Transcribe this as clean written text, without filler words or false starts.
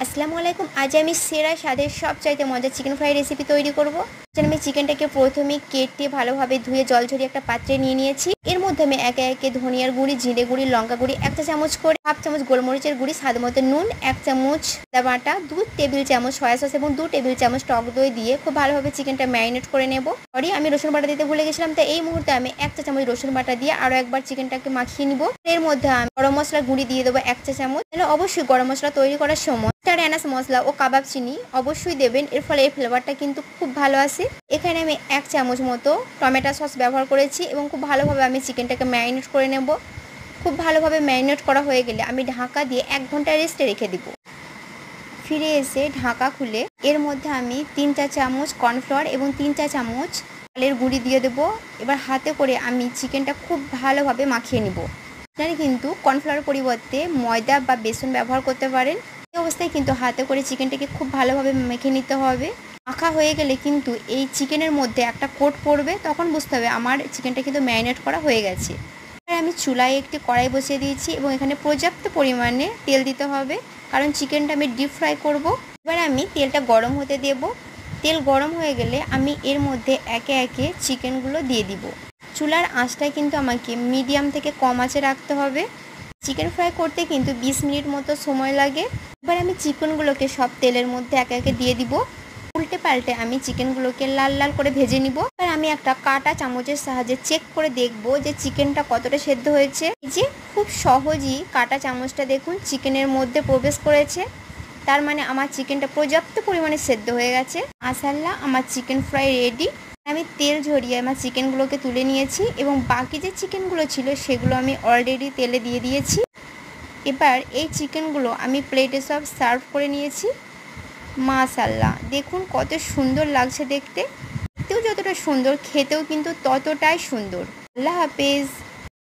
আসসালামু আলাইকুম। আজ আমি সেরা স্বাদের সবচাইতে মজার চিকেন ফ্রাই রেসিপি তৈরি করব। আমি চিকেনটাকে প্রথমে কেটে ভালোভাবে ধুয়ে জল ঝরিয়ে একটা পাত্রে নিয়ে নিয়েছি। এর মধ্যে আমি একে একে ধনিয়ার গুঁড়ি, জিরে গুঁড়ি, লঙ্কা গুঁড়ি 1 চা চামচ করে, হাফ চামচ গোলমরিচের গুঁড়ি, স্বাদ মতো নুন, 1 চামচ আদা বাটা, 2 টেবিল চামচ সয়া সস এবং 2 টেবিল চামচ টক দই দিয়ে খুব ভালোভাবে চিকেনটা ম্যারিনেট করে নেব। সরি, আমি রসুন বাটা দিতে ভুলে গেছিলাম, তাই এই মুহূর্তে আমি 1 চা চামচ রসুন বাটা দিয়ে আরও একবার চিকেনটাকে মাখিয়ে নিব। এর মধ্যে আমি গরম মশলার গুঁড়ি দিয়ে দেবো 1 চা চামচ। তাহলে অবশ্যই গরম মশলা তৈরি করার সময় স্টার অ্যানাস মশলা ও কাবাব চিনি অবশ্যই দেবেন, এর ফলে এই ফ্লেভারটা কিন্তু খুব ভালো আসে। এখানে আমি 1 চামচ মতো টমেটো সস ব্যবহার করেছি এবং খুব ভালোভাবে আমি চিকেনটাকে ম্যারিনেট করে নেব। খুব ভালোভাবে ম্যারিনেট করা হয়ে গেলে আমি ঢাকা দিয়ে 1 ঘন্টা রেস্টে রেখে দিব। ফিরে এসে ঢাকা খুলে এর মধ্যে আমি 3 চা চামচ কর্নফ্লাওয়ার এবং 3 চা চামচ চালের গুঁড়ি দিয়ে দেবো। এবার হাতে করে আমি চিকেনটা খুব ভালোভাবে মাখিয়ে নিব। আপনারা কিন্তু কর্নফ্লাওয়ার পরিবর্তে ময়দা বা বেসন ব্যবহার করতে পারেন। এই অবস্থায় কিন্তু হাতে করে চিকেনটাকে খুব ভালোভাবে মেখে নিতে হবে। মাখা হয়ে গেলে কিন্তু এই চিকেনের মধ্যে একটা কোট পড়বে, তখন বুঝতে হবে আমার চিকেনটা কিন্তু ম্যারিনেট করা হয়ে গেছে। এবার আমি চুলায় একটি কড়াই বসিয়ে দিয়েছি এবং এখানে পর্যাপ্ত পরিমাণে তেল দিতে হবে, কারণ চিকেনটা আমি ডিপ ফ্রাই করব। এবার আমি তেলটা গরম হতে দেব। তেল গরম হয়ে গেলে আমি এর মধ্যে একে একে চিকেনগুলো দিয়ে দিব। চুলার আঁচটা কিন্তু আমাকে মিডিয়াম থেকে কম আঁচে রাখতে হবে। চিকেন ফ্রাই করতে কিন্তু 20 মিনিট মতো সময় লাগে। এবার আমি চিকেনগুলোকে সব তেলের মধ্যে একে একে দিয়ে দিব। উল্টে পাল্টে আমি চিকেনগুলোকে লাল লাল করে ভেজে নিব। আর আমি একটা কাঁটা চামচের সাহায্যে চেক করে দেখব যে চিকেনটা কতটা সেদ্ধ হয়েছে। এই যে খুব সহজেই কাঁটা চামচটা দেখুন চিকেনের মধ্যে প্রবেশ করেছে, তার মানে আমার চিকেনটা পর্যাপ্ত পরিমাণে সেদ্ধ হয়ে গেছে। মাশাআল্লাহ, আমার চিকেন ফ্রাই রেডি। আমি তেল ঝরিয়ে আমার চিকেনগুলোকে তুলে নিয়েছি এবং বাকি যে চিকেনগুলো ছিল সেগুলো আমি অলরেডি তেলে দিয়ে দিয়েছি। এবার এই চিকেনগুলো আমি প্লেটে সব সার্ভ করে নিয়েছি। মাশাআল্লাহ, দেখুন কত সুন্দর লাগছে দেখতেও যতটা সুন্দর, খেতেও কিন্তু ততটাই সুন্দর। আল্লাহ হাফেজ।